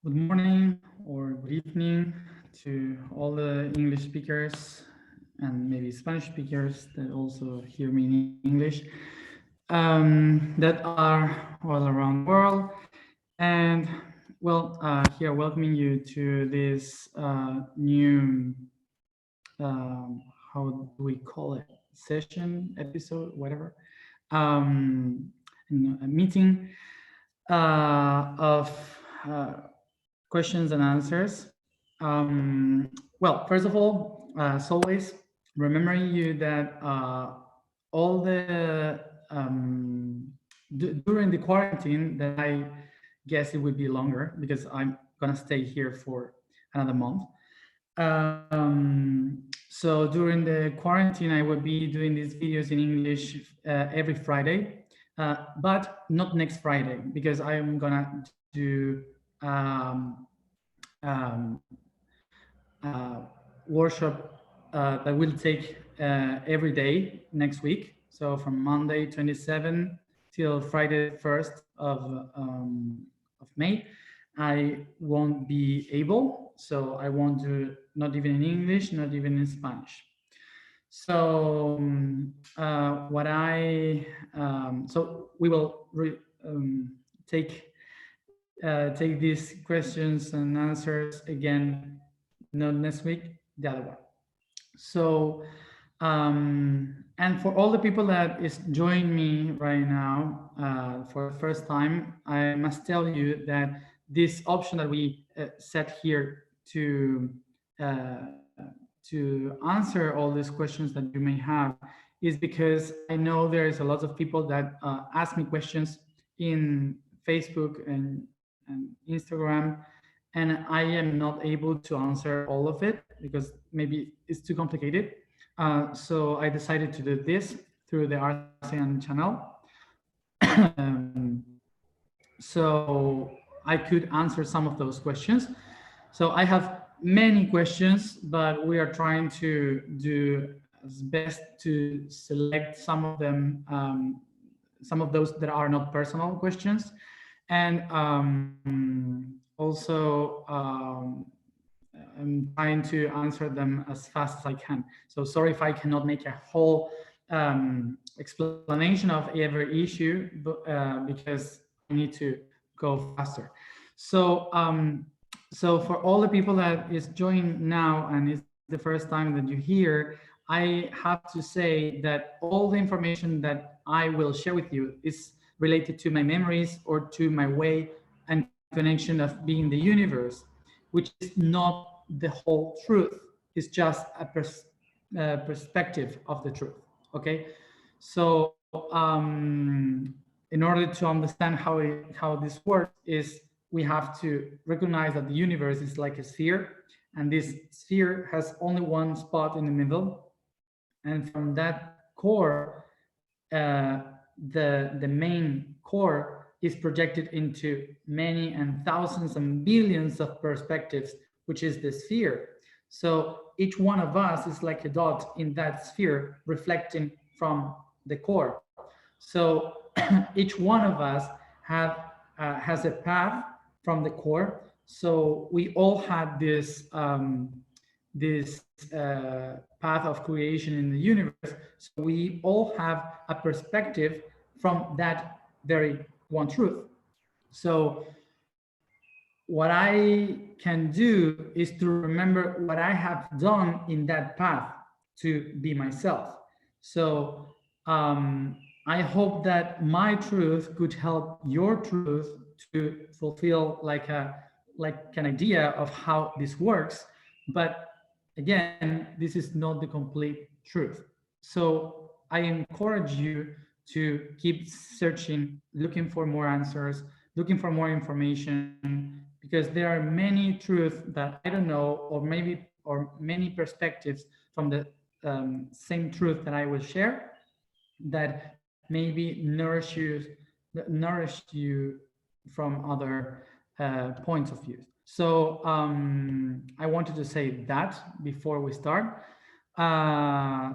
Good morning or good evening to all the English speakers and maybe Spanish speakers that also hear me in English that are all around the world. And here welcoming you to this new, how do we call it, session, episode, whatever, um, a meeting of questions and answers. First of all, as always, remembering you that all the during the quarantine, that I guess it would be longer because I'm gonna stay here for another month. So during the quarantine, I will be doing these videos in English every Friday, but not next Friday because I am gonna do um, um, workshop that will take every day next week. So from Monday 27 till Friday 1st of May, I won't be able. So I won't do not even in English, not even in Spanish. So so we will take take these questions and answers again, not next week, the other one. So, and for all the people that is joining me right now for the first time, I must tell you that this option that we set here uh, to answer all these questions that you may have is because I know there is a lot of people that ask me questions in Facebook and Instagram, and I am not able to answer all of it because maybe it's too complicated. So I decided to do this through the RCN channel. um, so I could answer some of those questions. So I have many questions, but we are trying to do as best to select some of them, some of those that are not personal questions, and also I'm trying to answer them as fast as I can. So sorry if I cannot make a whole explanation of every issue, but, because I need to go faster. So so for all the people that is joining now and it's the first time that you hear, I have to say that all the information that I will share with you is related to my memories or to my way and connection of being the universe, which is not the whole truth. It's just a perspective of the truth. Okay, so in order to understand how this works, is we have to recognize that the universe is like a sphere, and this sphere has only one spot in the middle, and from that core, uh, the main core is projected into many and thousands and billions of perspectives, which is the sphere. So each one of us is like a dot in that sphere reflecting from the core. So each one of us have has a path from the core. So we all had this path of creation in the universe. So we all have a perspective from that very one truth. So what I can do is to remember what I have done in that path to be myself. So I hope that my truth could help your truth to fulfill like an idea of how this works. But again, this is not the complete truth. So I encourage you to keep searching, looking for more answers, looking for more information, because there are many truths that I don't know, or many perspectives from the same truth that I will share that maybe nourish you from other points of view. So I wanted to say that before we start,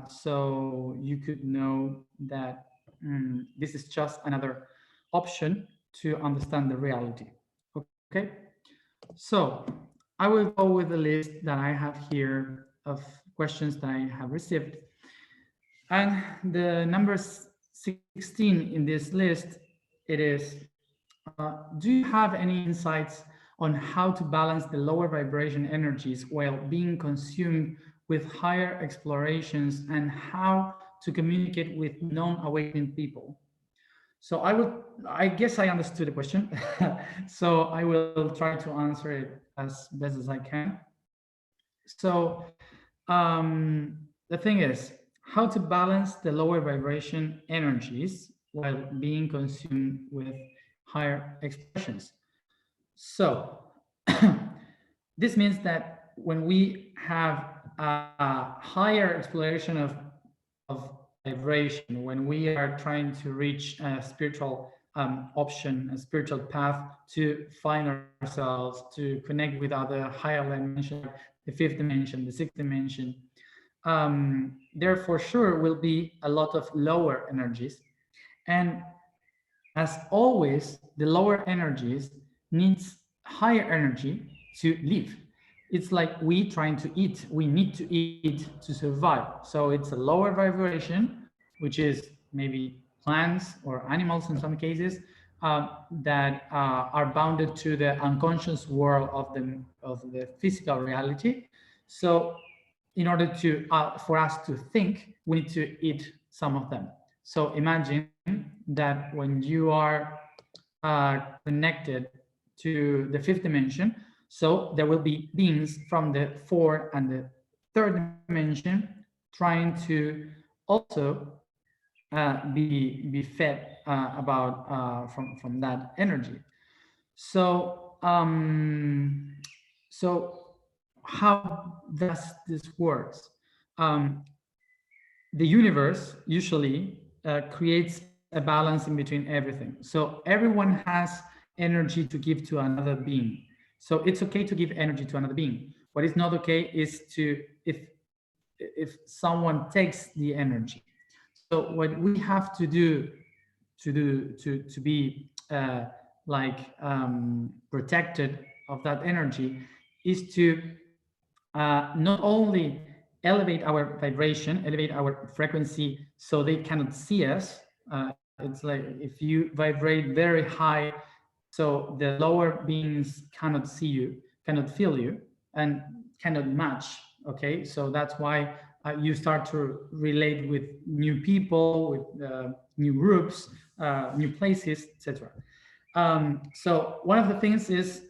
so you could know that this is just another option to understand the reality. Okay. So I will go with the list that I have here of questions that I have received. And the number 16 in this list, it is, do you have any insights on how to balance the lower vibration energies while being consumed with higher explorations, and how to communicate with non-awakened people? So I guess I understood the question. So I will try to answer it as best as I can. So the thing is, how to balance the lower vibration energies while being consumed with higher expressions. So this means that when we have a higher exploration of vibration, when we are trying to reach a spiritual option, a spiritual path to find ourselves, to connect with other higher dimensions, like the fifth dimension, the sixth dimension, there for sure will be a lot of lower energies. And as always, the lower energies needs higher energy to live. It's like we trying to eat. We need to eat to survive. So it's a lower vibration, which is maybe plants or animals in some cases, that are bounded to the unconscious world of the physical reality. So in order to for us to think, we need to eat some of them. So imagine that when you are connected to the fifth dimension, so there will be beings from the fourth and the third dimension trying to also be fed about from that energy. So so how does this works? Um, the universe usually creates a balance in between everything. So everyone has energy to give to another being. So it's okay to give energy to another being. What is not okay is to if someone takes the energy. So what we have to do to be protected of that energy is to not only elevate our vibration, elevate our frequency so they cannot see us. It's like if you vibrate very high, so the lower beings cannot see you, cannot feel you, and cannot match. Okay, so that's why you start to relate with new people, with new groups, new places, etc. So one of the things is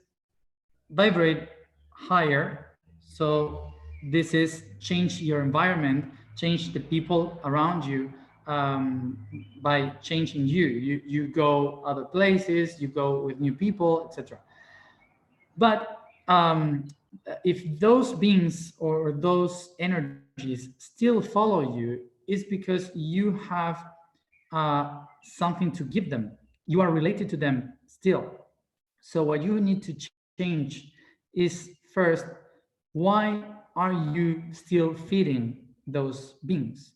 vibrate higher. So this is change your environment, change the people around you, by changing you. You go other places, you go with new people, etc. But if those beings or those energies still follow you, is because you have something to give them. You are related to them still. So what you need to change is first, why are you still feeding those beings?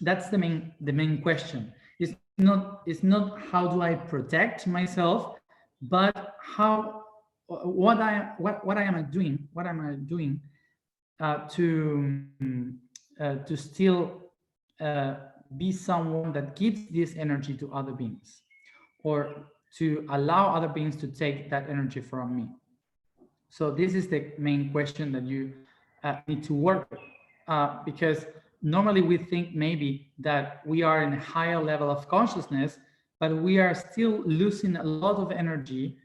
That's the main question. It's not how do I protect myself, but how what I am doing, what am I doing to still uh, be someone that gives this energy to other beings, or to allow other beings to take that energy from me. So this is the main question that you need to work with, because normally we think maybe that we are in a higher level of consciousness, but we are still losing a lot of energy,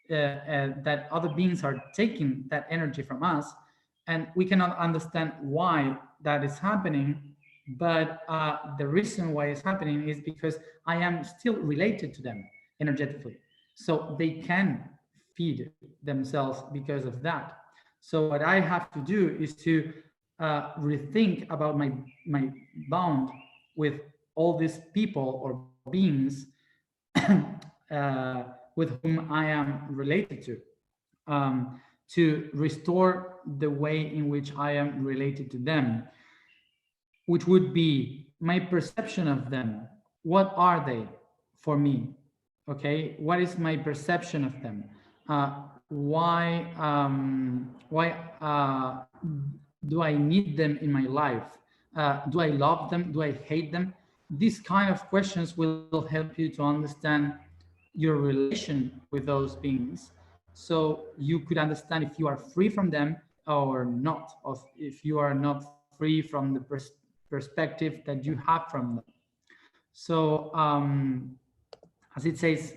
that other beings are taking that energy from us, and we cannot understand why that is happening. But the reason why it's happening is because I am still related to them energetically, so they can feed themselves because of that. So what I have to do is to rethink about my bond with all these people or beings with whom I am related to restore the way in which I am related to them, which would be my perception of them. What are they for me? Okay, what is my perception of them? why do I need them in my life? Do I love them? Do I hate them? These kind of questions will help you to understand your relation with those beings, so you could understand if you are free from them or not, or if you are not free from the perspective that you have from them. So as it says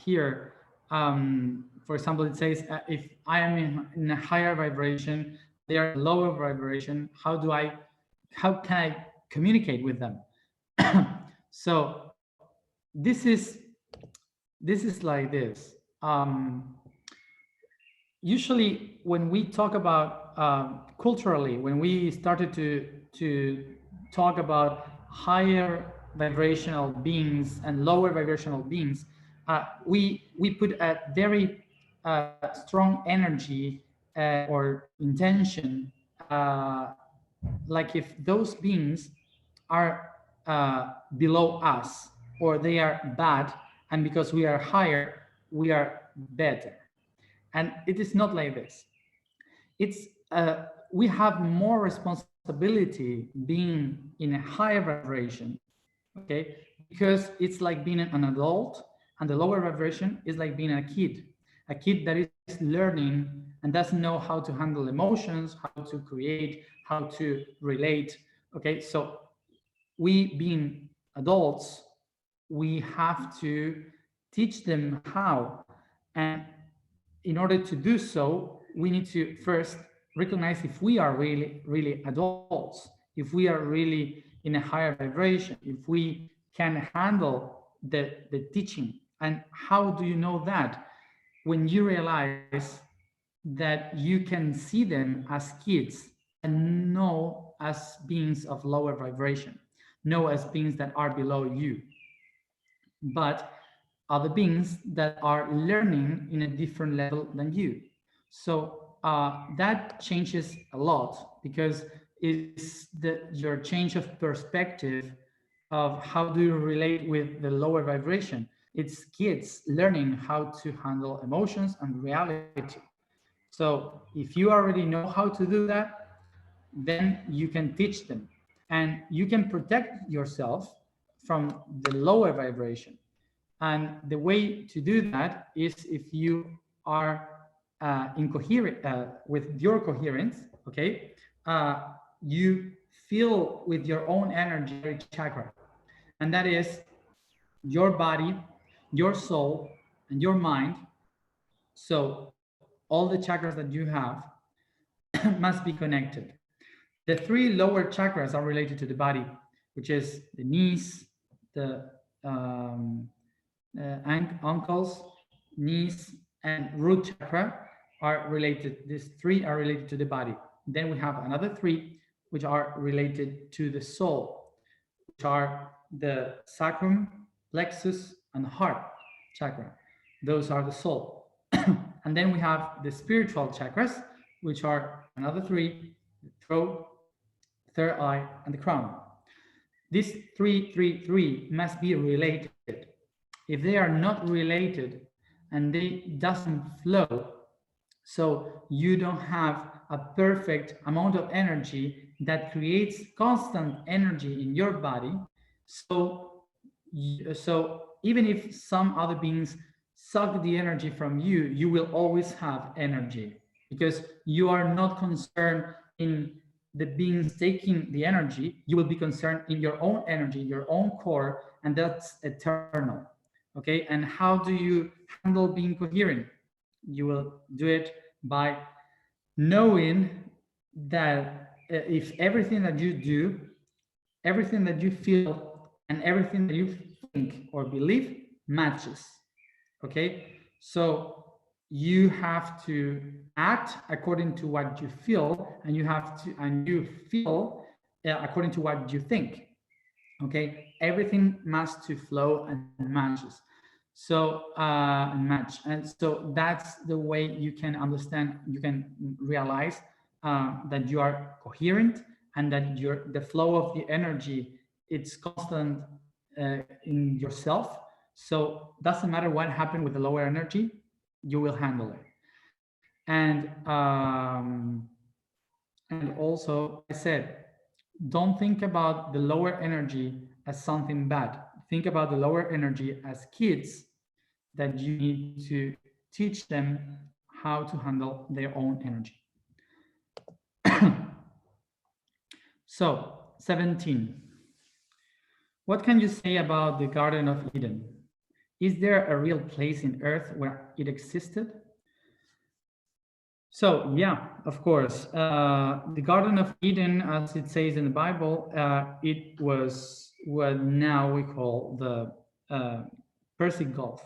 here, for example, it says if I am in a higher vibration, they are in a lower vibration, how can I communicate with them? So this is like this. Usually when we talk about culturally, when we started to talk about higher vibrational beings and lower vibrational beings, we put a very strong energy or intention, like if those beings are below us or they are bad, and because we are higher we are better. And it is not like this. It's we have more responsibility being in a higher vibration, okay? Because it's like being an adult, and the lower vibration is like being a kid that is learning and doesn't know how to handle emotions, how to create, how to relate. Okay, so we being adults, we have to teach them how. And in order to do so, we need to first recognize if we are really adults, if we are really in a higher vibration, if we can handle the teaching. And how do you know that? When you realize that you can see them as kids and know as beings of lower vibration, know as beings that are below you, but are the beings that are learning in a different level than you. So that changes a lot, because it's your change of perspective of how do you relate with the lower vibration. It's kids learning how to handle emotions and reality. So if you already know how to do that, then you can teach them, and you can protect yourself from the lower vibration. And the way to do that is if you are incoherent with your coherence, okay? You feel with your own energy chakra, and that is your body, your soul, and your mind. So all the chakras that you have must be connected. The three lower chakras are related to the body, which is the knees, the ankles, knees, and root chakra are related. These three are related to the body. Then we have another three which are related to the soul, which are the sacrum, plexus, and heart chakra. Those are the soul. And then we have the spiritual chakras, which are another three: the throat, third eye, and the crown. These three must be related. If they are not related and they doesn't flow, so you don't have a perfect amount of energy that creates constant energy in your body. So even if some other beings suck the energy from you, you will always have energy, because you are not concerned in the beings taking the energy. You will be concerned in your own energy, your own core, and that's eternal. Okay, and how do you handle being coherent? You will do it by knowing that if everything that you do, everything that you feel, and everything that you think or believe matches. Okay, so you have to act according to what you feel, and you feel according to what you think. Okay, everything must to flow and matches. So and match, and so that's the way you can understand, you can realize that you are coherent, and that the flow of the energy, it's constant in yourself. So doesn't matter what happened with the lower energy, you will handle it. And also I said, don't think about the lower energy as something bad. Think about the lower energy as kids that you need to teach them how to handle their own energy. So 17. What can you say about the Garden of Eden? Is there a real place in Earth where it existed? So, yeah, of course. The Garden of Eden, as it says in the Bible, it was what now we call the Persian Gulf.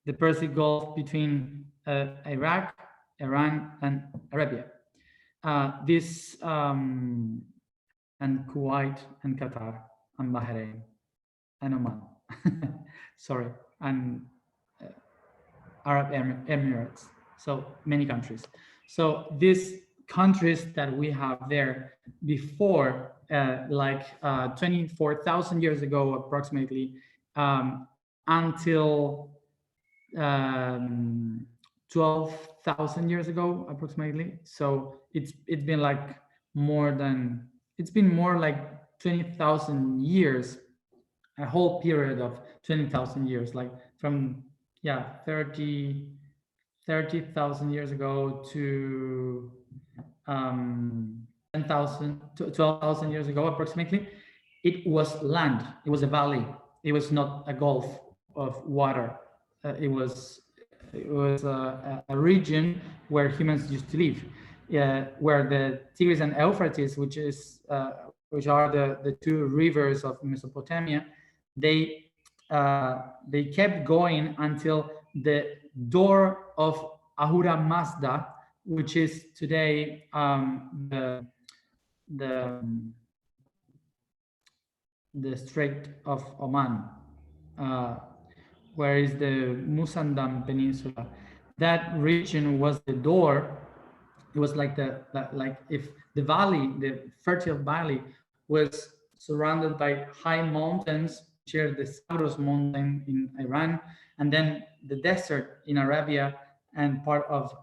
The Persian Gulf between Iraq, Iran, and Arabia. This and Kuwait and Qatar and Bahrain and Oman. Sorry, and Arab Emirates. So many countries. So these countries that we have there before, 24,000 years ago, approximately, until 12,000 years ago, approximately. So it's been like more like 20,000 years, a whole period of 20,000 years, like from 30,000 years ago to 10,000 to 12,000 years ago, approximately. It was land. It was a valley. It was not a gulf of water. It was a region where humans used to live, where the Tigris and Euphrates, which are the two rivers of Mesopotamia, they kept going until the door of Ahura Mazda, which is today the Strait of Oman, where is the Musandam Peninsula. That region was the door. It was like if the valley, the fertile valley, was surrounded by high mountains, which are the Sauros mountain in Iran, and then the desert in Arabia and part of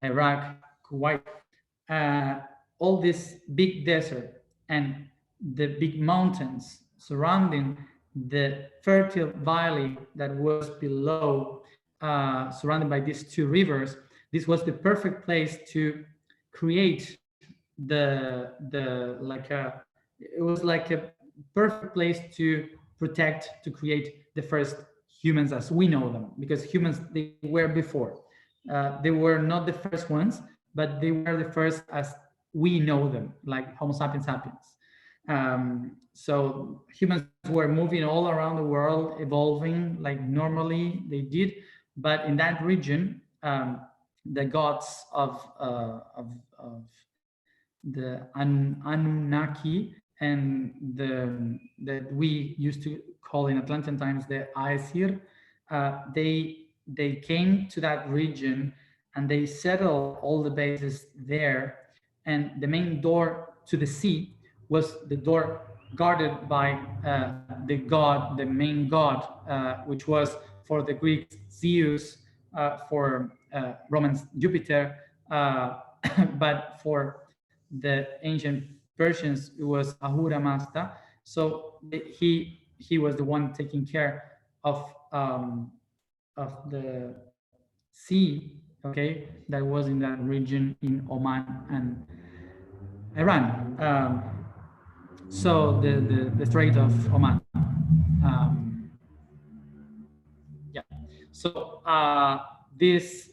Iraq, Kuwait. All this big desert and the big mountains surrounding the fertile valley that was below, surrounded by these two rivers. This was the perfect place to create it was like a perfect place to protect, to create the first humans as we know them, because humans, they were before. They were not the first ones, but they were the first as we know them, like Homo sapiens sapiens. So humans were moving all around the world, evolving like normally they did, but in that region, the gods of the Anunnaki and that we used to call in Atlantean times the Aesir, they came to that region and they settled all the bases there. And the main door to the sea was the door guarded by the main god, which was for the Greeks Zeus, for Romans Jupiter, but for the ancient Persians it was Ahura Mazda. So he was the one taking care of the sea, okay, that was in that region in Oman and Iran. So the Strait of Oman. Yeah. So this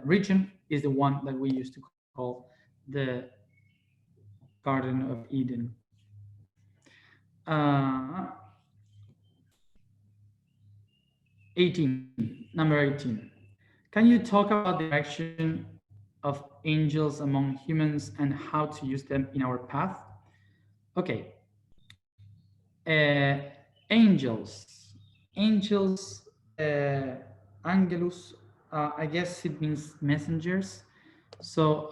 region is the one that we used to call the Garden of Eden. Uh, 18, number 18. Can you talk about the direction of angels among humans and how to use them in our path? Okay. Angels, angelus, I guess it means messengers. So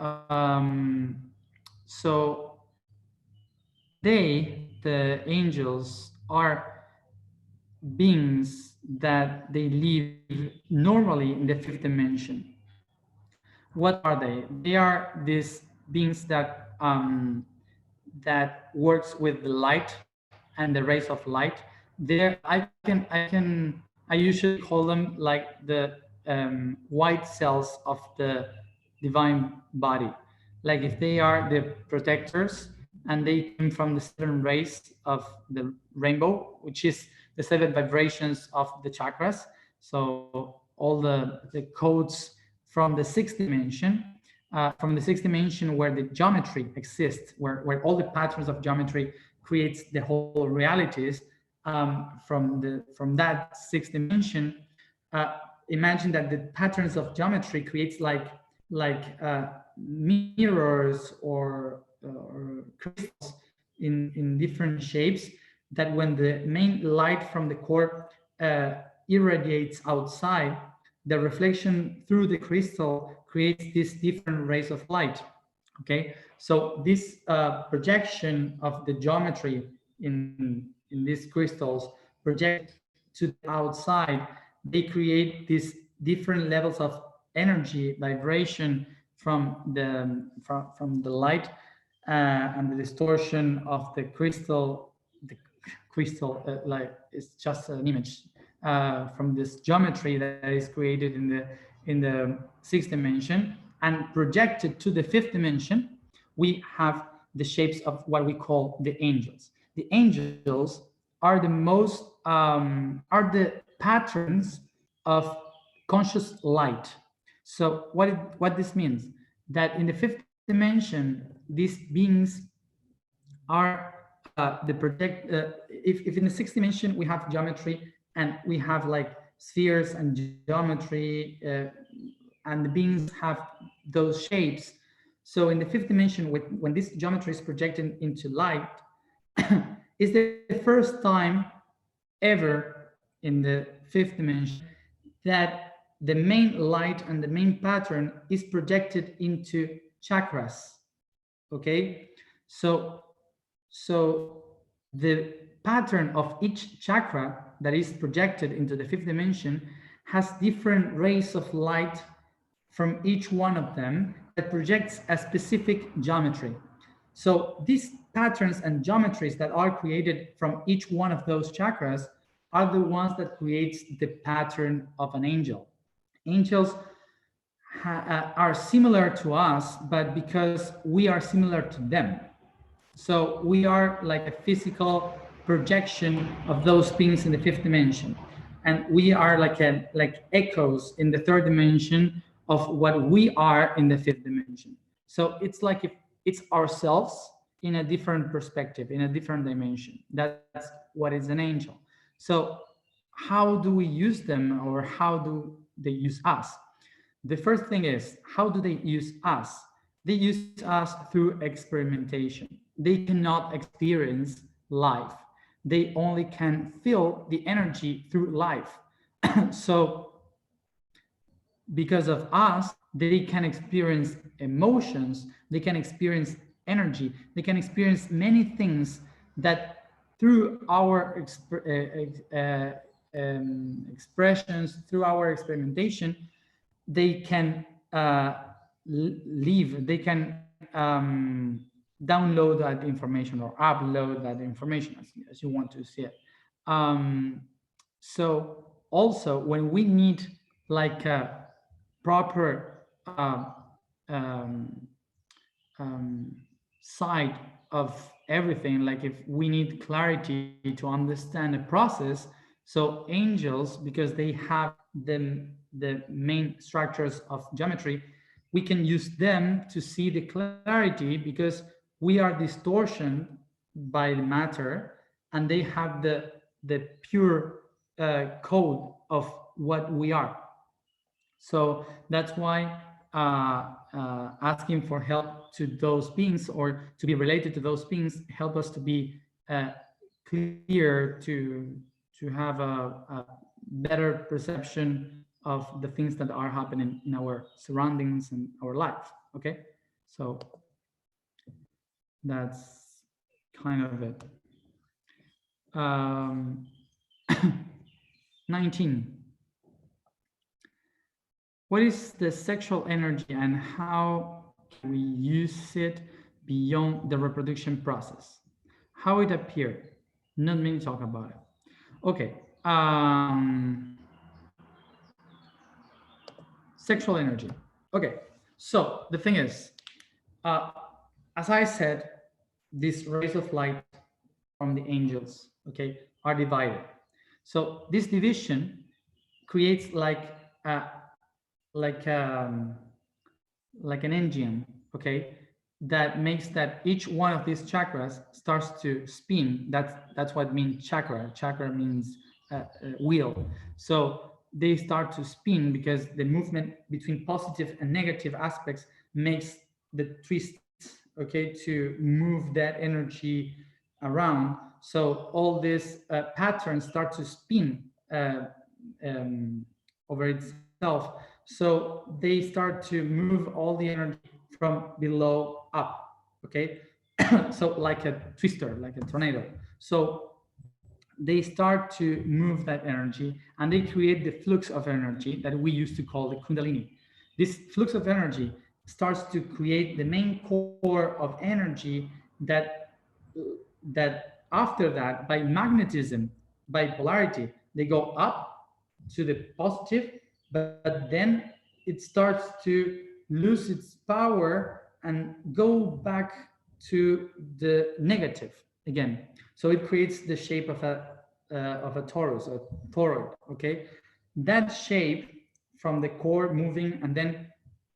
the angels are beings that they live normally in the fifth dimension. What are they? They are these beings that works with the light and the rays of light. There, I usually call them like the white cells of the divine body. Like if they are the protectors and they came from the seven rays of the rainbow, which is the seven vibrations of the chakras. So all the codes from the sixth dimension, where the geometry exists, where all the patterns of geometry creates the whole realities. From that sixth dimension, imagine that the patterns of geometry creates like mirrors or crystals in different shapes, that when the main light from the core irradiates outside, the reflection through the crystal creates these different rays of light. Okay, so this projection of the geometry in these crystals project to the outside, they create these different levels of energy vibration from the light, and the distortion of the crystal. The crystal, like it's just an image from this geometry that is created in the sixth dimension and projected to the fifth dimension. We have the shapes of what we call the angels. The angels are the most are the patterns of conscious light. So what this means, that in the fifth dimension, these beings are the project. If in the sixth dimension we have geometry and we have like spheres and geometry, and the beings have those shapes. So in the fifth dimension, when this geometry is projected into light, is the first time ever in the fifth dimension that the main light and the main pattern is projected into chakras. Okay, so the pattern of each chakra that is projected into the fifth dimension has different rays of light from each one of them that projects a specific geometry. So these patterns and geometries that are created from each one of those chakras are the ones that creates the pattern of an angel. Angels are similar to us, but because we are similar to them. So we are like a physical projection of those beings in the fifth dimension, and we are like echoes in the third dimension of what we are in the fifth dimension. So it's like if it's ourselves in a different perspective, in a different dimension. That's what is an angel. So how do we use them, or how do they use us? The first thing is, how do they use us? They use us through experimentation. They cannot experience life. They only can feel the energy through life. So because of us, they can experience emotions, they can experience energy, they can experience many things that through our expressions, through our experimentation, they can leave, they can download that information or upload that information as you want to see it. So also when we need like a proper side of everything, like if we need clarity to understand a process, so angels, because they have the main structures of geometry, we can use them to see the clarity, because we are distortion by the matter, and they have the pure code of what we are. So that's why asking for help to those beings, or to be related to those beings, help us to be clear, to have a better perception of the things that are happening in our surroundings and our life. Okay, so that's kind of it. 19. What is the sexual energy and how can we use it beyond the reproduction process? How it appeared? Not many talk about it. Okay. Sexual energy. Okay. So the thing is, as I said, these rays of light from the angels, okay, are divided. So this division creates like um, like an engine, okay, that makes that each one of these chakras starts to spin. That's what means chakra. Chakra means wheel. So they start to spin because the movement between positive and negative aspects makes the twists, okay, to move that energy around. So all these patterns start to spin over itself. So they start to move all the energy from below up, okay? So like a twister, like a tornado. So they start to move that energy and they create the flux of energy that we used to call the Kundalini. This flux of energy starts to create the main core of energy that after that, by magnetism, by polarity, they go up to the positive, but then it starts to lose its power and go back to the negative again. So it creates the shape of a torus, a toroid. Okay, that shape from the core moving and then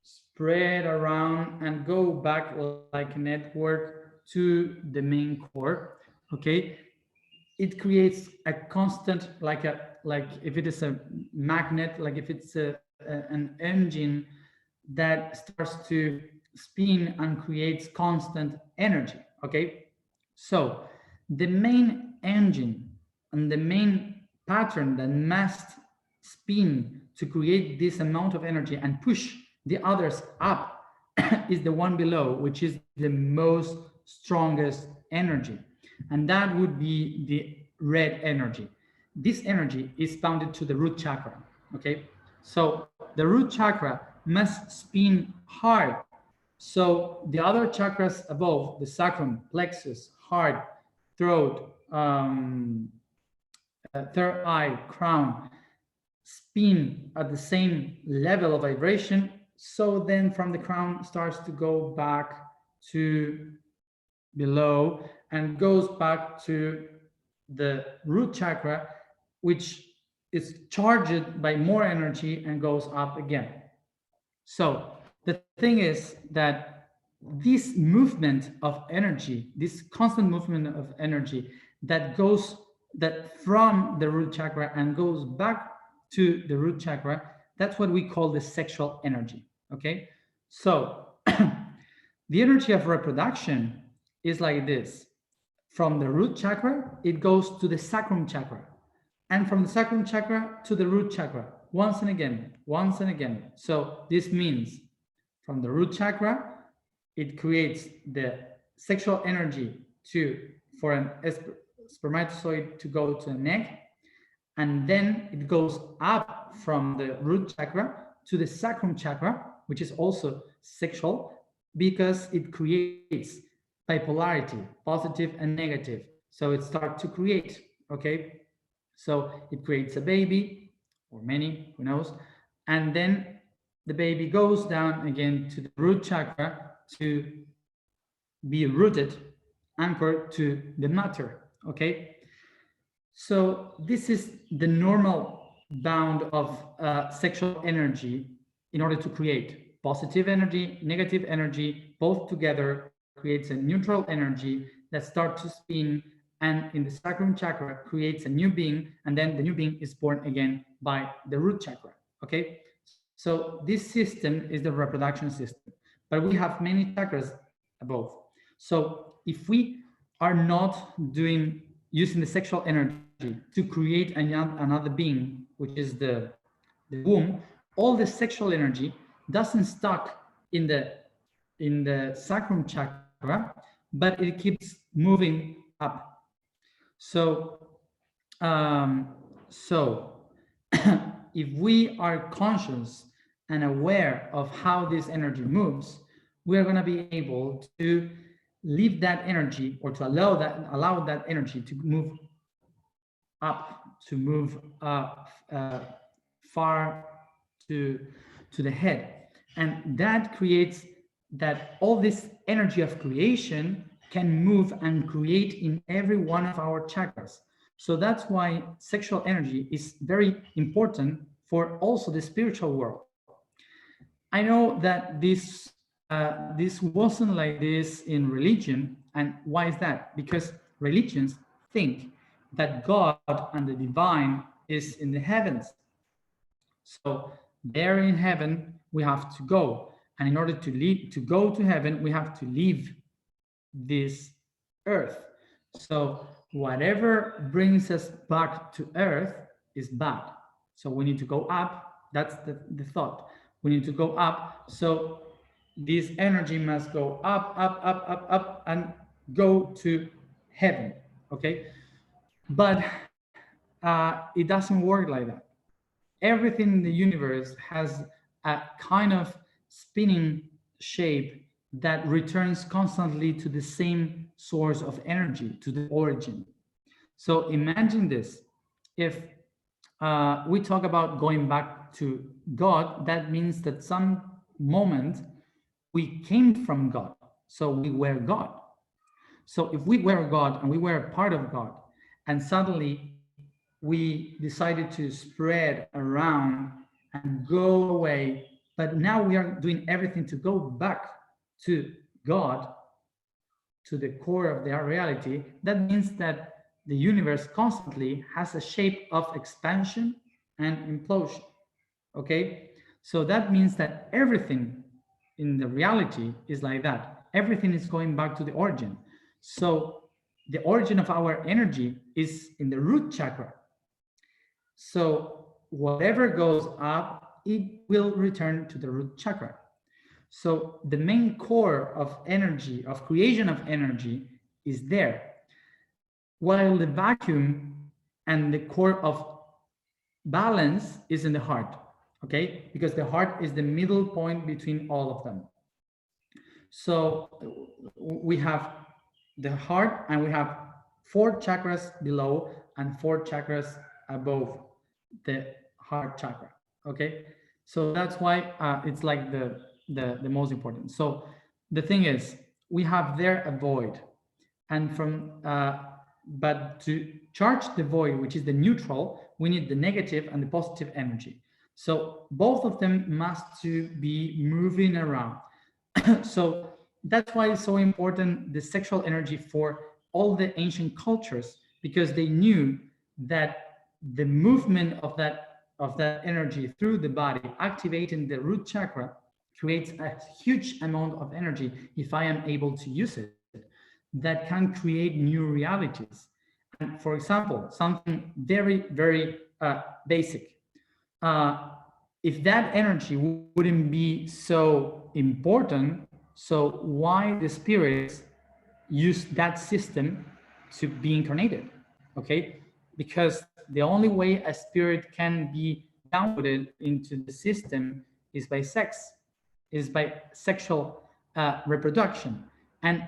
spread around and go back like a network to the main core. Okay, it creates a constant, like if it is a magnet, like if it's an engine that starts to spin and creates constant energy. Okay, so the main engine and the main pattern that must spin to create this amount of energy and push the others up is the one below, which is the most strongest energy, and that would be the red energy. This energy is bounded to the root chakra. Okay, so the root chakra must spin hard. So the other chakras above, the sacrum, plexus, heart, throat, third eye, crown, spin at the same level of vibration. So then from the crown starts to go back to below and goes back to the root chakra, which is charged by more energy and goes up again. So the thing is that this movement of energy, this constant movement of energy that goes that from the root chakra and goes back to the root chakra, that's what we call the sexual energy. Okay, so the energy of reproduction is like this. From the root chakra, it goes to the sacrum chakra, and from the sacrum chakra to the root chakra, once and again, once and again. So this means from the root chakra, it creates the sexual energy for an spermatozoid to go to the neck, and then it goes up from the root chakra to the sacrum chakra, which is also sexual because it creates bipolarity, positive and negative. So it starts to create, okay? So it creates a baby, or many, who knows, and then the baby goes down again to the root chakra to be rooted, anchored to the matter, okay? So this is the normal bound of sexual energy in order to create positive energy, negative energy, both together creates a neutral energy that starts to spin, and in the sacrum chakra creates a new being, and then the new being is born again by the root chakra, okay? So this system is the reproduction system, but we have many chakras above. So if we are not using the sexual energy to create another being, which is the womb, all the sexual energy doesn't stuck in the sacrum chakra, but it keeps moving up. So if we are conscious and aware of how this energy moves, we are going to be able to leave that energy, or to allow that energy to move up, to move far to the head. And that creates that all this energy of creation can move and create in every one of our chakras. So that's why sexual energy is very important for also the spiritual world. I know that this wasn't like this in religion. And why is that? Because religions think that God and the divine is in the heavens. So there in heaven, we have to go. And in order to go to heaven, we have to leave this earth. So whatever brings us back to earth is bad. So we need to go up. That's the thought. We need to go up. So this energy must go up, up, up, up, up, and go to heaven. Okay. But it doesn't work like that. Everything in the universe has a kind of spinning shape that returns constantly to the same source of energy, to the origin. So imagine this. If we talk about going back to God, that means that some moment we came from God. So we were God. So if we were God and we were a part of God, and suddenly we decided to spread around and go away, but now we are doing everything to go back to God, to the core of their reality, that means that the universe constantly has a shape of expansion and implosion. Okay? So that means that everything in the reality is like that. Everything is going back to the origin. So the origin of our energy is in the root chakra. So whatever goes up, it will return to the root chakra. So the main core of energy, of creation of energy, is there, while the vacuum and the core of balance is in the heart. Okay, because the heart is the middle point between all of them. So we have the heart, and we have 4 chakras below and 4 chakras above the heart chakra. Okay, so that's why it's like the most important. So the thing is, we have there a void, and from but to charge the void, which is the neutral, we need the negative and the positive energy. So both of them must to be moving around. So that's why it's so important, the sexual energy, for all the ancient cultures, because they knew that the movement of that energy through the body, activating the root chakra, creates a huge amount of energy if I am able to use it, that can create new realities. And for example, something very, very basic. If that energy wouldn't be so important, so why the spirits use that system to be incarnated? Okay, because the only way a spirit can be downloaded into the system is by sex, is by sexual reproduction. And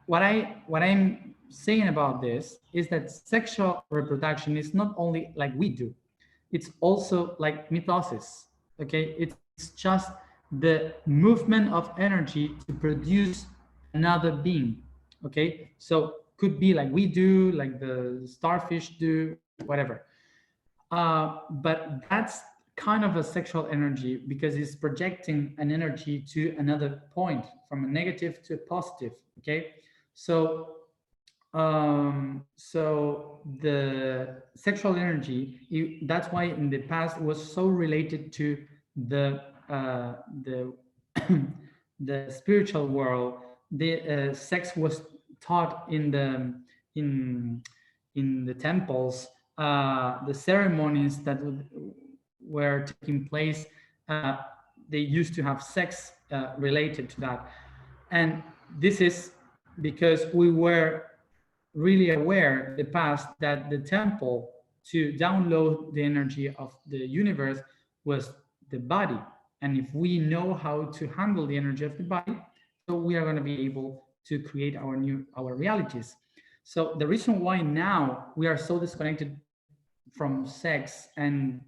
what I'm saying about this is that sexual reproduction is not only like we do, it's also like mitosis. Okay, it's just the movement of energy to produce another being. Okay, so could be like we do, like the starfish do, whatever. But that's kind of a sexual energy, because it's projecting an energy to another point, from a negative to a positive. Okay, so so the sexual energy, that's why in the past it was so related to the the spiritual world. The sex was taught in the temples. The ceremonies that were taking place, they used to have sex related to that. And this is because we were really aware in the past that the temple to download the energy of the universe was the body. And if we know how to handle the energy of the body, so we are going to be able to create our realities. So the reason why now we are so disconnected from sex, and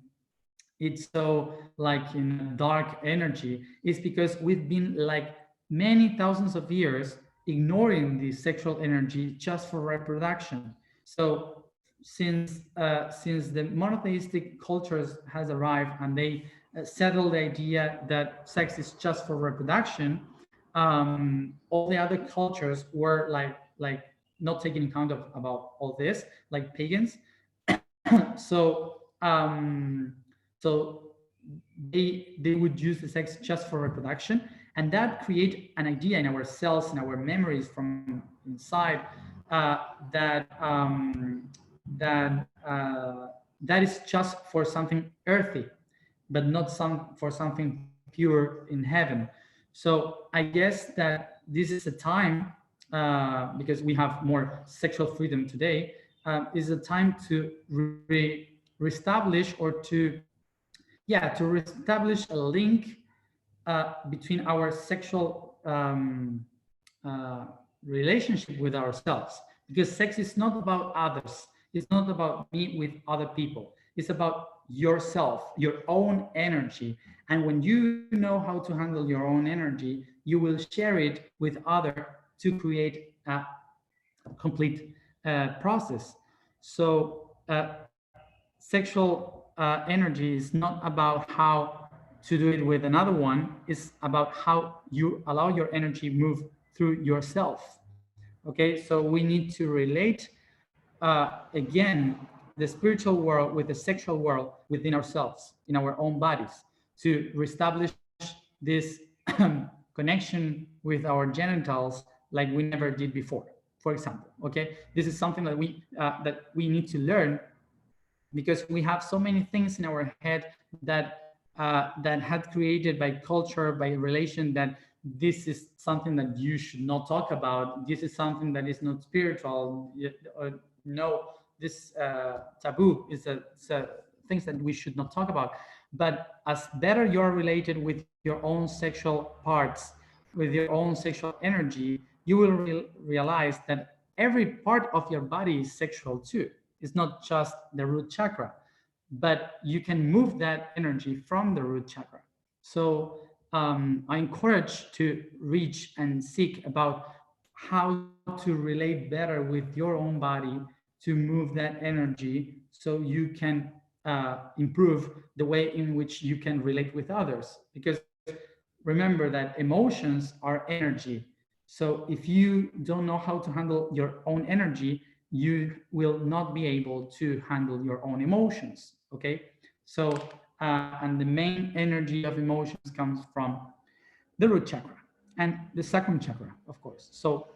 it's so like in dark energy, is because we've been like many thousands of years ignoring the sexual energy just for reproduction. So since the monotheistic cultures has arrived and they settled the idea that sex is just for reproduction, all the other cultures were like not taking account of about all this, like pagans. So they would use the sex just for reproduction, and that create an idea in our cells, in our memories from inside, uh, that that is just for something earthy, but not for something pure in heaven. So I guess that this is a time, because we have more sexual freedom today, is a time to reestablish, or to, yeah, to reestablish a link between our sexual relationship with ourselves, because sex is not about others, it's not about me with other people, it's about yourself, your own energy. And when you know how to handle your own energy, you will share it with other to create a complete process. So sexual energy is not about how to do it with another one, it's about how you allow your energy move through yourself. Okay, so we need to relate again the spiritual world with the sexual world within ourselves, in our own bodies, to reestablish this connection with our genitals like we never did before, for example. Okay, this is something that we need to learn, because we have so many things in our head that had created by culture, by relation, that this is something that you should not talk about. This is something that is not spiritual. Or no, this taboo is a things that we should not talk about. But as better you're related with your own sexual parts, with your own sexual energy, you will realize that every part of your body is sexual too. It's not just the root chakra, but you can move that energy from the root chakra. So I encourage to reach and seek about how to relate better with your own body, to move that energy so you can improve the way in which you can relate with others. Because remember that emotions are energy. So if you don't know how to handle your own energy, you will not be able to handle your own emotions. Okay, so and the main energy of emotions comes from the root chakra and the sacrum chakra, of course. So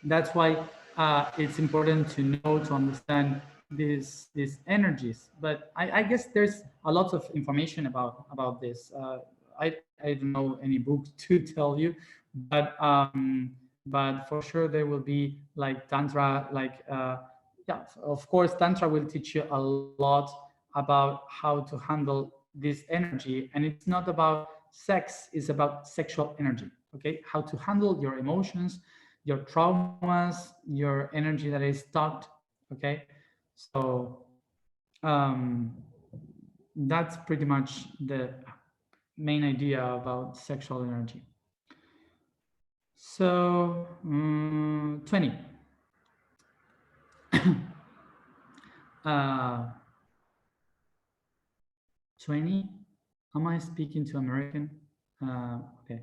that's why it's important to know, to understand these energies. But I guess there's a lot of information about this. I don't know any book to tell you, but for sure there will be like tantra, like yeah, of course tantra will teach you a lot about how to handle this energy. And it's not about sex, it's about sexual energy. Okay, how to handle your emotions, your traumas, your energy that is stuck. Okay, so um, that's pretty much the main idea about sexual energy. So 20. uh, 20. Am I speaking to American? Okay.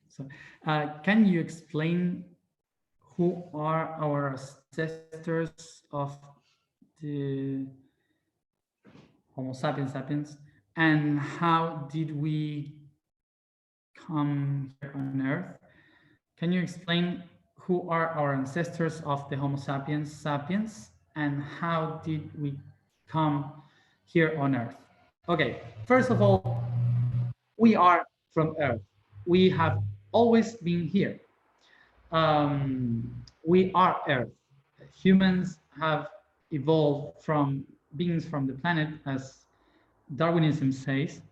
So can you explain who are our ancestors of the Homo sapiens sapiens, and how did we come here on Earth? Can you explain who are our ancestors of the Homo sapiens sapiens, and how did we come here on Earth? Okay, first of all, we are from Earth. We have always been here. We are Earth. Humans have evolved from beings from the planet, as Darwinism says.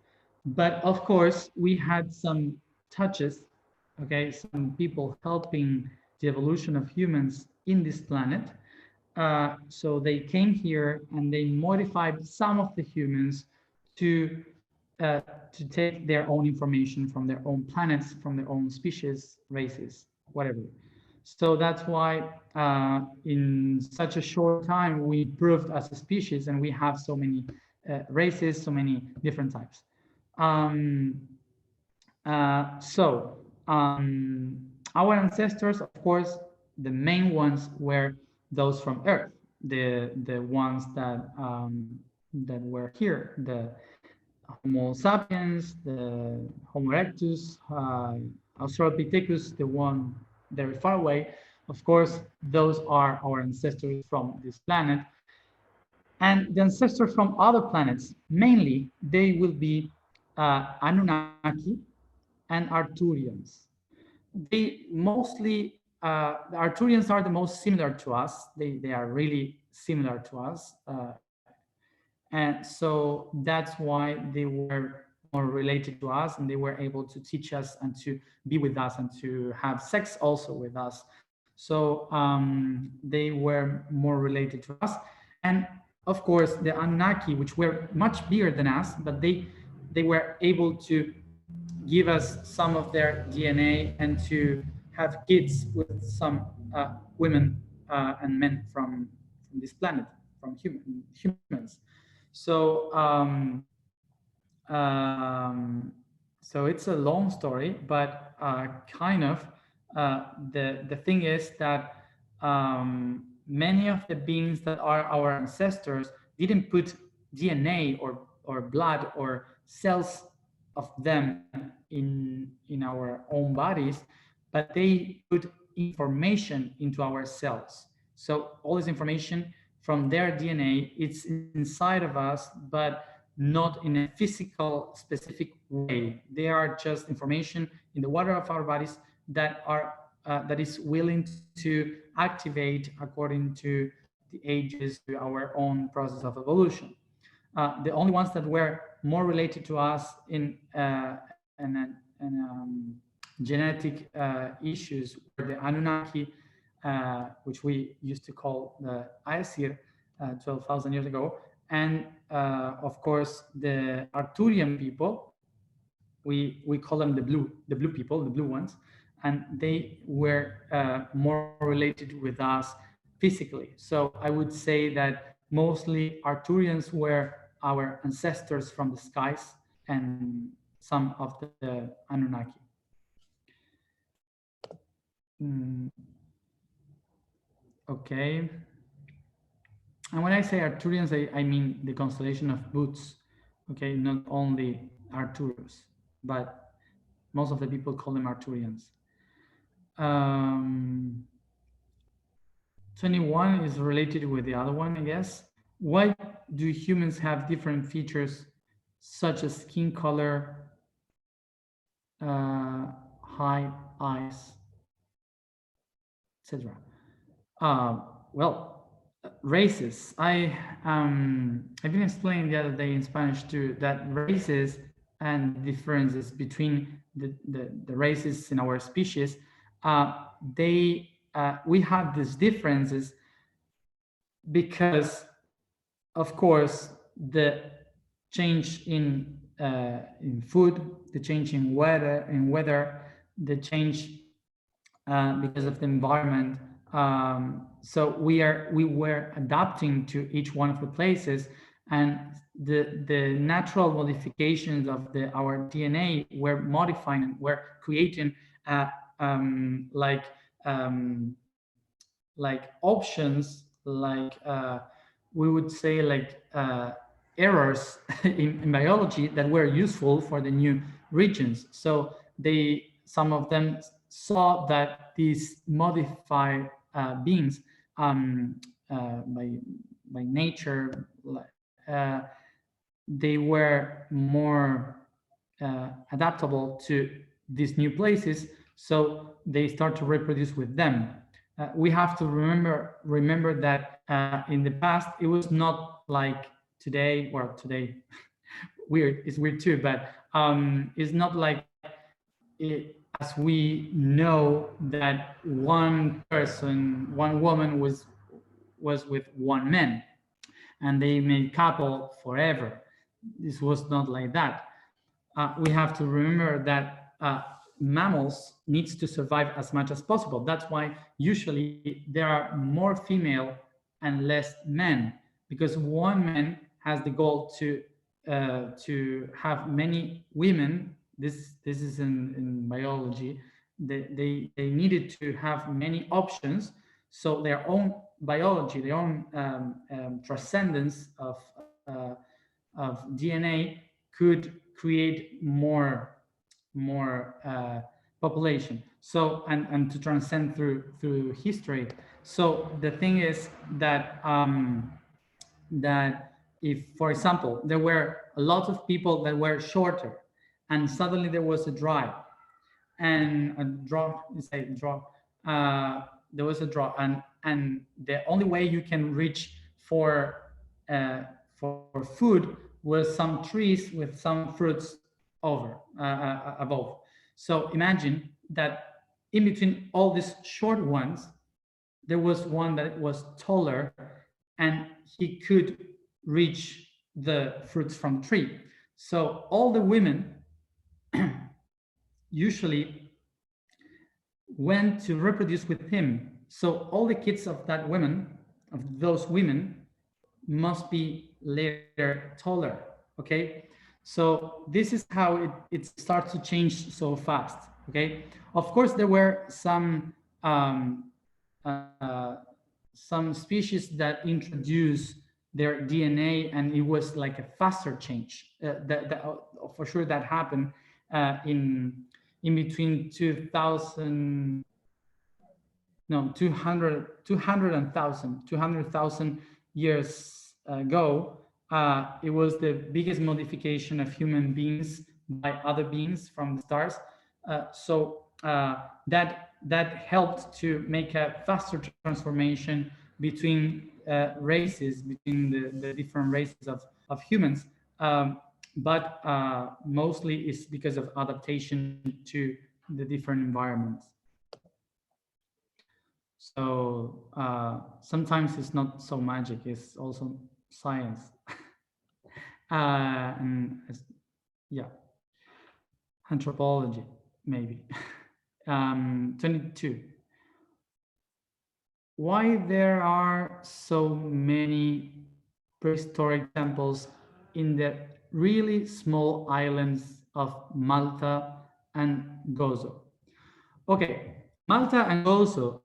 But of course, we had some touches, okay, some people helping the evolution of humans in this planet. So they came here and they modified some of the humans to uh, to take their own information from their own planets, from their own species, races, whatever. So that's why in such a short time we improved as a species, and we have so many races, so many different types. Um, so our ancestors, of course, the main ones were those from Earth, the ones that were here, the Homo sapiens, the Homo erectus, Australopithecus, the one very far away. Of course, those are our ancestors from this planet. And the ancestors from other planets, mainly, they will be Anunnaki and Arcturians. They mostly, the Arcturians are the most similar to us. They are really similar to us. And so that's why they were more related to us, and they were able to teach us and to be with us and to have sex also with us. So they were more related to us. And of course, the Anunnaki, which were much bigger than us, but they were able to give us some of their DNA and to have kids with some women and men from this planet, from humans. So so it's a long story, but kind of the thing is that many of the beings that are our ancestors didn't put DNA or blood or cells of them in our own bodies, but they put information into our cells. So all this information from their DNA, it's inside of us, but not in a physical, specific way. They are just information in the water of our bodies that is willing to activate according to the ages, to our own process of evolution. The only ones that were more related to us in genetic issues were the Anunnaki, which we used to call the Aesir 12,000 years ago, and of course the Arcturian people. We call them the blue people, the blue ones, and they were more related with us physically. So I would say that mostly Arcturians were our ancestors from the skies and some of the Anunnaki. Mm, okay. And when I say Arcturians, I mean the constellation of Boots, okay, not only Arcturus, but most of the people call them Arcturians. 21 is related with the other one, I guess. Why do humans have different features such as skin color, height, eyes, etc.? Well, races. I've been explaining the other day in Spanish too that races and differences between the races in our species, we have these differences because, of course, the change in food, the change in weather, the change because of the environment. So we were adapting to each one of the places, and the natural modifications of our DNA were modifying and were creating like options, like we would say like errors in biology that were useful for the new regions. So some of them saw that these modified beings by nature, they were more adaptable to these new places, so they start to reproduce with them. we have to remember that in the past it was not like today. Well, today weird, it's weird too, but it's not like it, as we know that one person, one woman was with one man and they made couple forever. This was not like that. We have to remember that mammals needs to survive as much as possible. That's why usually there are more female and less men, because one man has the goal to have many women. This is in biology. They needed to have many options, so their own biology, their own transcendence of DNA could create more population. So and to transcend through history. So the thing is that that if, for example, there were a lot of people that were shorter, and suddenly there was a drive, and a draw, say draw, there was a draw, and the only way you can reach for food was some trees with some fruits over above. So imagine that in between all these short ones, there was one that was taller, and he could reach the fruits from the tree. So all the women usually went to reproduce with him. So all the kids of that women, of those women, must be later taller. Okay, so this is how it starts to change so fast. Okay, of course there were some species that introduced their DNA, and it was like a faster change. For sure that happened in between 2000, no, 200,000 years ago. It was the biggest modification of human beings by other beings from the stars. That helped to make a faster transformation between races, between the different races of humans. But mostly it's because of adaptation to the different environments. So sometimes it's not so magic, it's also science. And yeah, anthropology, maybe. 22. Why there are so many prehistoric temples in the really small islands of Malta and Gozo? Okay, Malta and Gozo,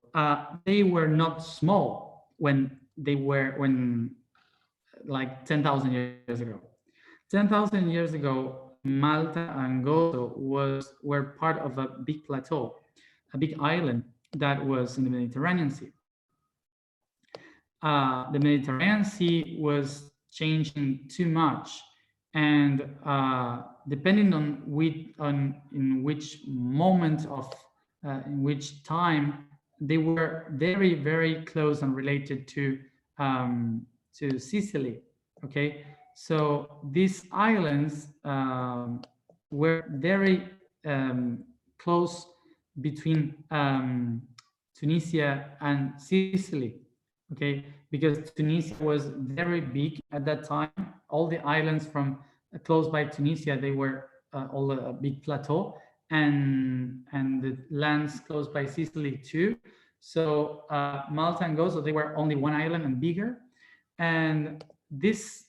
they were not small when like 10,000 years ago. 10,000 years ago, Malta and Gozo were part of a big plateau, a big island that was in the Mediterranean Sea. The Mediterranean Sea was changing too much, and depending on in which moment of in which time, they were very, very close and related to Sicily. Okay, so these islands were very close between Tunisia and Sicily. Okay, because Tunisia was very big at that time. All the islands from close by Tunisia, they were all a big plateau, and the lands close by Sicily too. So Malta and Gozo, they were only one island and bigger. And this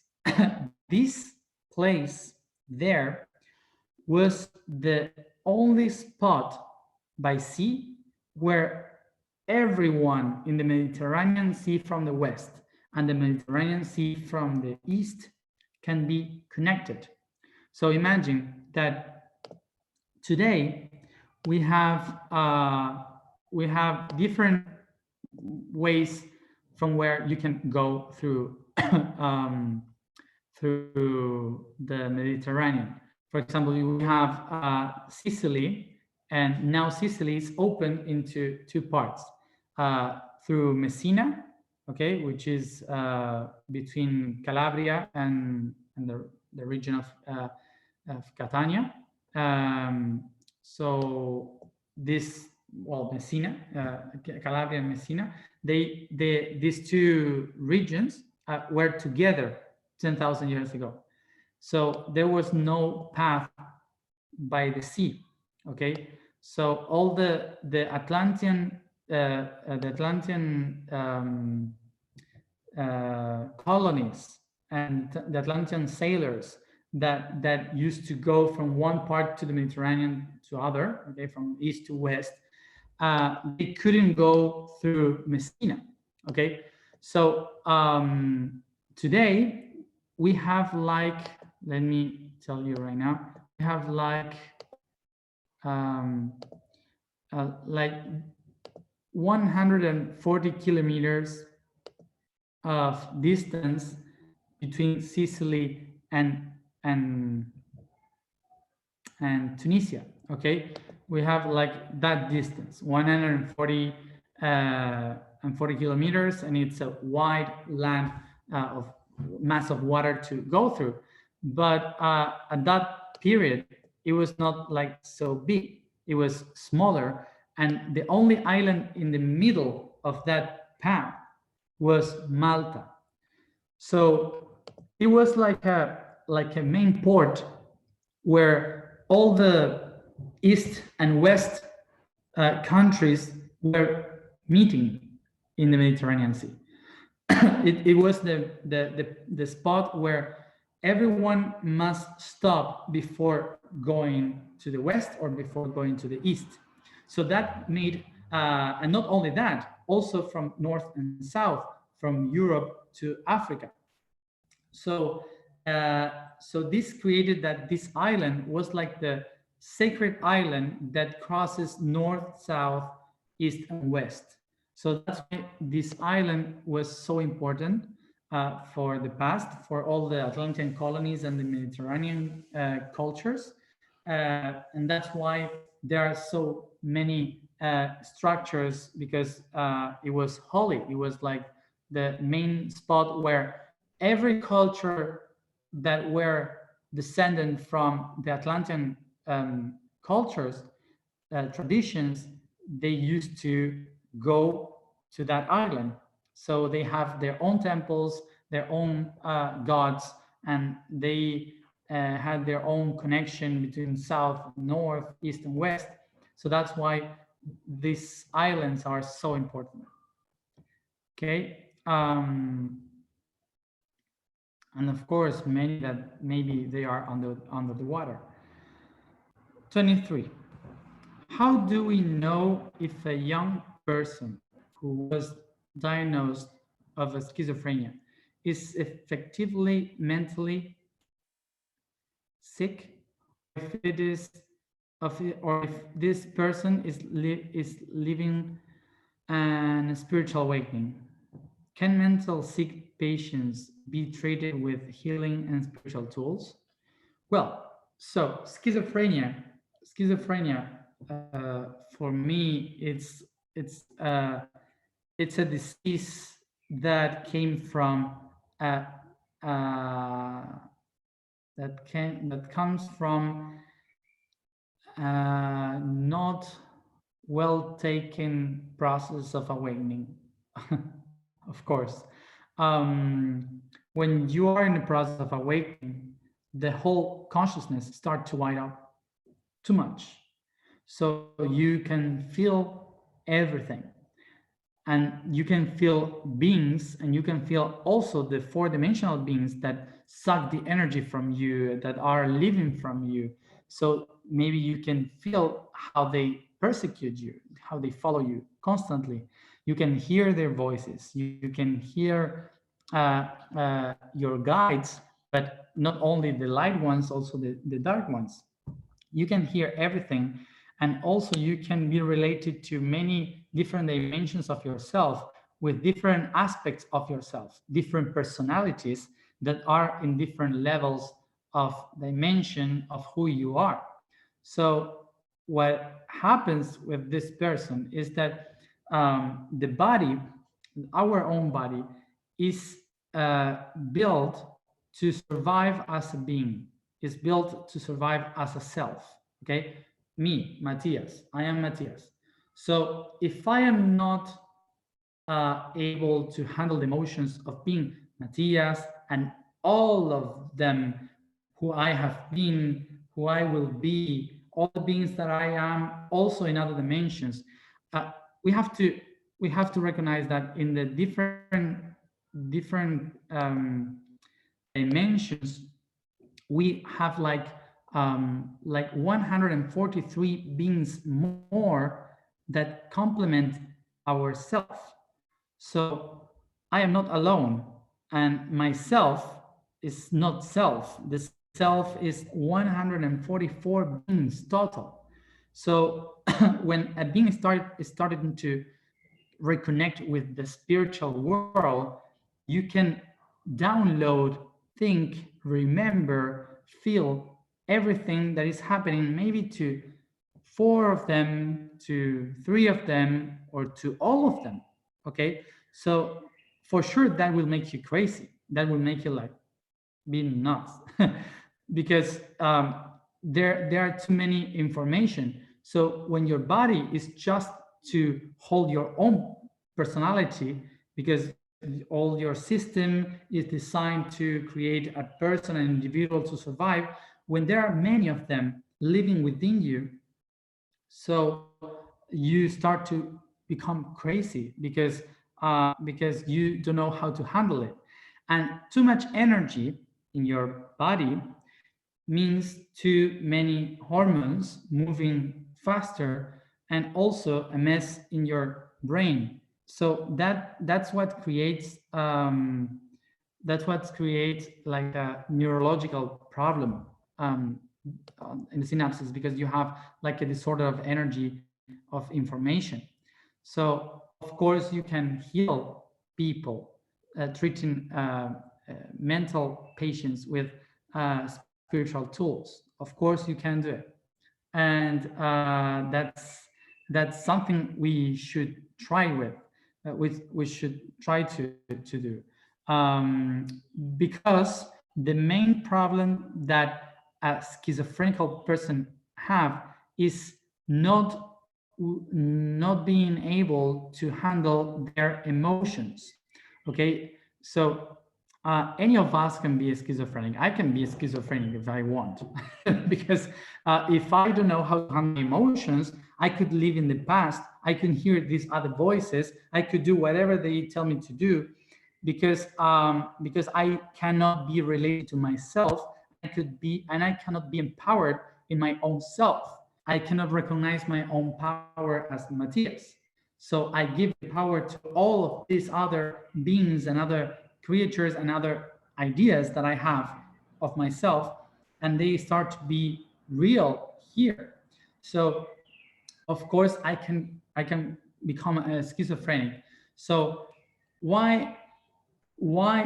this place there was the only spot by sea where everyone in the Mediterranean Sea from the west and the Mediterranean Sea from the east can be connected. So imagine that today we have different ways from where you can go through through the Mediterranean. For example, you have Sicily, and now Sicily is open into two parts. through Messina, okay, which is between Calabria and the region of Catania. So this, well, Messina, Calabria and Messina, these two regions were together 10,000 years ago. So there was no path by the sea, okay? So all the Atlantean colonies and the Atlantean sailors that used to go from one part to the Mediterranean to other, okay, from east to west, they couldn't go through Messina, okay? So today we have, like, let me tell you right now, we have like 140 kilometers of distance between Sicily and Tunisia. Okay, we have like that distance, 140 kilometers, and it's a wide land of mass of water to go through. But at that period, it was not like so big. It was smaller, and the only island in the middle of that path was Malta. So it was like a main port where all the east and west countries were meeting in the Mediterranean Sea. It was the spot where everyone must stop before going to the west or before going to the east. So that made, and not only that, also from north and south, from Europe to Africa. So, so this created that this island was like the sacred island that crosses north, south, east, and west. So that's why this island was so important for the past, for all the Atlantean colonies and the Mediterranean cultures. And that's why there are so many structures, because it was holy. It was like the main spot where every culture that were descendant from the Atlantean cultures, traditions, they used to go to that island. So they have their own temples, their own gods, and they had their own connection between south, north, east, and west. So that's why these islands are so important. Okay. And of course, many that maybe they are under the water. 23. How do we know if a young person who was diagnosed of a schizophrenia is effectively mentally sick, if it is or if this person is living a spiritual awakening? Can mental sick patients be treated with healing and spiritual tools? Well, so schizophrenia for me, it's a disease that came from that comes from not well taken process of awakening. Of course, when you are in the process of awakening, the whole consciousness starts to wide up too much. So you can feel everything, and you can feel beings, and you can feel also the four-dimensional beings that suck the energy from you, that are living from you. So maybe you can feel how they persecute you, how they follow you constantly. You can hear their voices, you can hear your guides, but not only the light ones, also the dark ones. You can hear everything, and also you can be related to many different dimensions of yourself, with different aspects of yourself, different personalities that are in different levels of dimension of who you are. So what happens with this person is that the body, our own body, is built to survive as a being, is built to survive as a self. Okay, me, Matías, I am Matías. So if I am not able to handle the emotions of being Matías and all of them who I have been, who I will be, all the beings that I am, also in other dimensions, uh, we have to we have to recognize that in the different dimensions, we have like 143 beings more that complement ourself. So I am not alone, and myself is not self. The self is 144 beings total. So when a being started to reconnect with the spiritual world, you can download, think, remember, feel everything that is happening, maybe to 4 of them, to 3 of them, or to all of them. Okay, so for sure that will make you crazy. That will make you like being nuts because there are too many information. So when your body is just to hold your own personality, because all your system is designed to create a person, an individual to survive, when there are many of them living within you, so you start to become crazy because you don't know how to handle it. And too much energy in your body means too many hormones moving faster, and also a mess in your brain. So that's what creates like a neurological problem in the synapses, because you have like a disorder of energy of information. So of course you can heal people treating mental patients with spiritual tools. Of course you can do it, and that's something we should try with, we should try to do, because the main problem that a schizophrenic person have is not being able to handle their emotions. Okay, so any of us can be a schizophrenic. I can be a schizophrenic if I want, because if I don't know how to handle emotions, I could live in the past. I can hear these other voices. I could do whatever they tell me to do, because I cannot be related to myself. I cannot be empowered in my own self. I cannot recognize my own power as Matías. So I give the power to all of these other beings and other creatures and other ideas that I have of myself, and they start to be real here. So of course I can become a schizophrenic. So why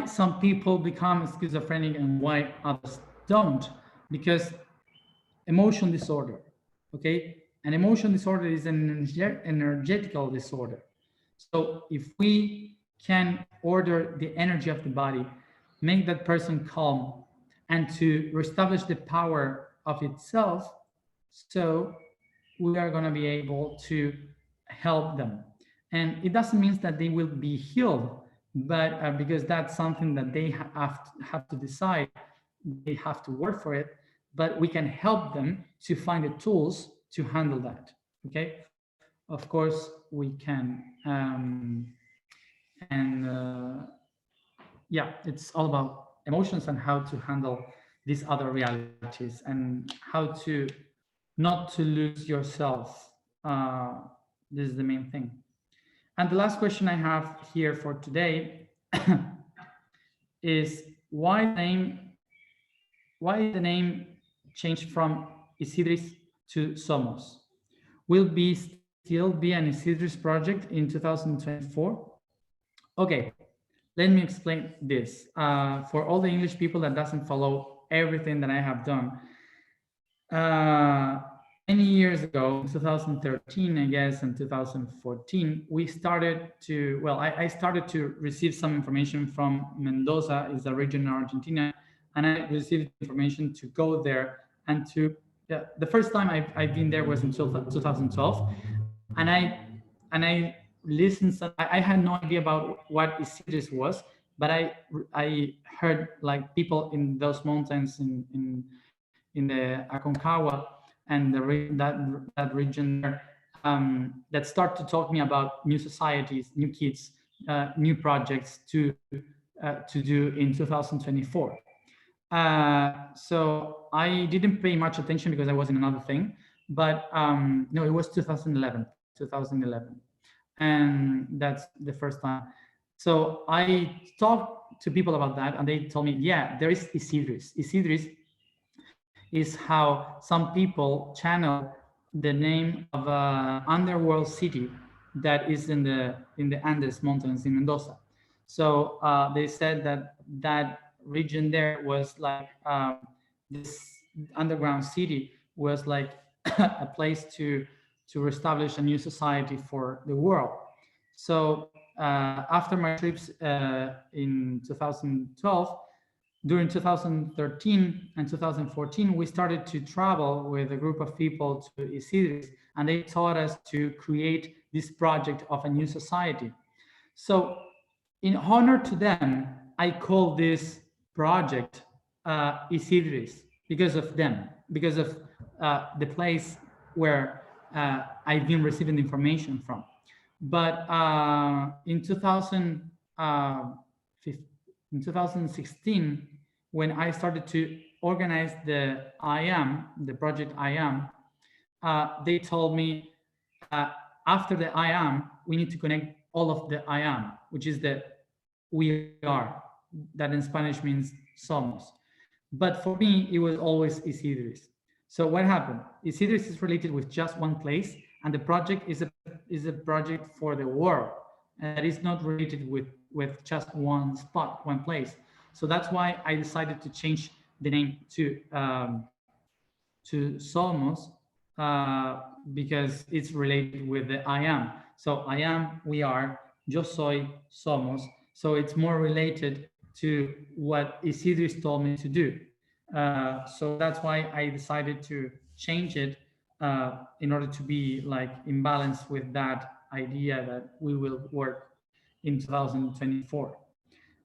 some people become schizophrenic and why others don't? Because emotion disorder, okay, an emotion disorder is an energetical disorder. So if we can order the energy of the body, make that person calm, and to reestablish the power of itself, so we are going to be able to help them. And it doesn't mean that they will be healed, but because that's something that they have to decide, they have to work for it, but we can help them to find the tools to handle that. Okay, of course we can. And yeah, it's all about emotions and how to handle these other realities and how to not to lose yourself. This is the main thing. And the last question I have here for today is why the name changed from Isidris to Somos? Will be still be an Isidris project in 2024? Okay, let me explain this. For all the English people that doesn't follow everything that I have done, many years ago, in 2013, I guess, and 2014, we started to, well, I started to receive some information from Mendoza, is a region in Argentina, and I received information to go there and to, yeah, the first time I've been there was in 2012, and I listened. I had no idea about what Isidris was, but I heard like people in those mountains in the Aconcagua and that region there, that start to talk me about new societies, new kids, new projects to do in 2024. So I didn't pay much attention because I was in another thing, but no, it was 2011, and that's the first time. So I talked to people about that, and they told me, yeah, there is Isidris. Isidris is how some people channel the name of an underworld city that is in the Andes Mountains in Mendoza. So they said that that region there was like this underground city was like a place to establish a new society for the world. So after my trips in 2012, during 2013 and 2014, we started to travel with a group of people to Isidris, and they taught us to create this project of a new society. So in honor to them, I call this project Isidris because of them, because of the place where I've been receiving information from. But in 2016, when I started to organize the project I Am, they told me after the I Am, we need to connect all of the I Am, which is the we are, that in Spanish means somos. But for me, it was always Isidris. So what happened? Isidris is related with just one place, and the project is a project for the world, and it is not related with just one spot, one place. So that's why I decided to change the name to Somos, because it's related with the I Am. So I am, we are, yo soy, somos. So it's more related to what Isidris told me to do. So that's why I decided to change it in order to be like in balance with that idea that we will work in 2024.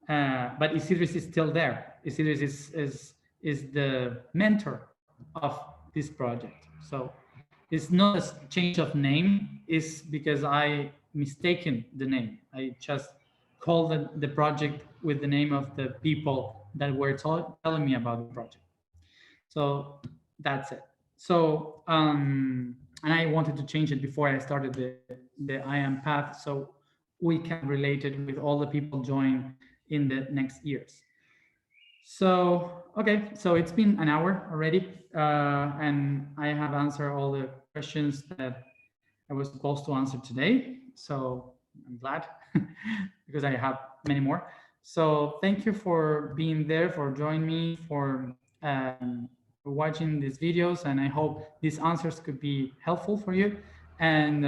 But Isidris is still there. Isidris is the mentor of this project. So it's not a change of name, it's because I mistaken the name. I just called the project with the name of the people that were telling me about the project. So that's it. So and I wanted to change it before I started the I Am path, so we can relate it with all the people join in the next years. So okay, so it's been an hour already, and I have answered all the questions that I was supposed to answer today. So I'm glad because I have many more. So thank you for being there, for joining me, for watching these videos, and I hope these answers could be helpful for you. And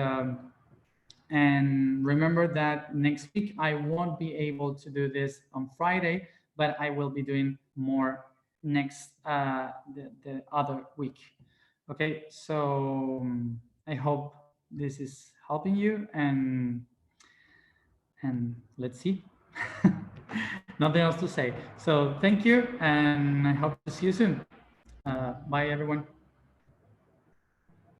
remember that next week I won't be able to do this on Friday, but I will be doing more next the other week. Okay, so I hope this is helping you, and let's see. Nothing else to say. So thank you, and I hope to see you soon. Bye, everyone.